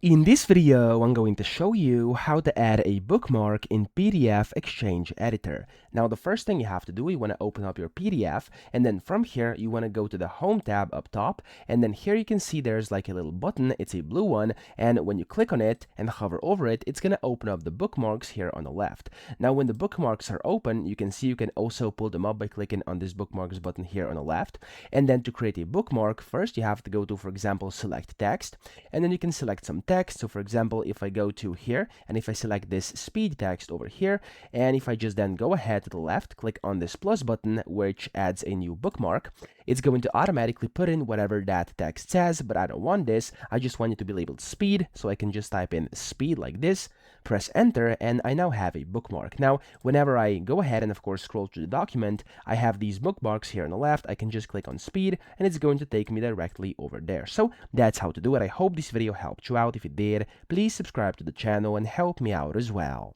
In this video, I'm going to show you how to add a bookmark in PDF Exchange Editor. Now, the first thing you have to do, you want to open up your PDF, and then from here, you want to go to the Home tab up top, and then here you can see there's like a little button, it's a blue one, and when you click on it and hover over it, it's going to open up the bookmarks here on the left. Now, when the bookmarks are open, you can see you can also pull them up by clicking on this bookmarks button here on the left, and then to create a bookmark, first you have to go to, for example, select text, and then you can select some text. So for example, if I go to here and if I select this speed text over here, and if I just then go ahead to the left, click on this plus button, which adds a new bookmark, it's going to automatically put in whatever that text says, but I don't want this. I just want it to be labeled speed, so I can just type in speed like this, press enter, and I now have a bookmark. Now, whenever I go ahead and of course scroll through the document, I have these bookmarks here on the left. I can just click on speed and it's going to take me directly over there. So that's how to do it. I hope this video helped you out. If it did, please subscribe to the channel and help me out as well.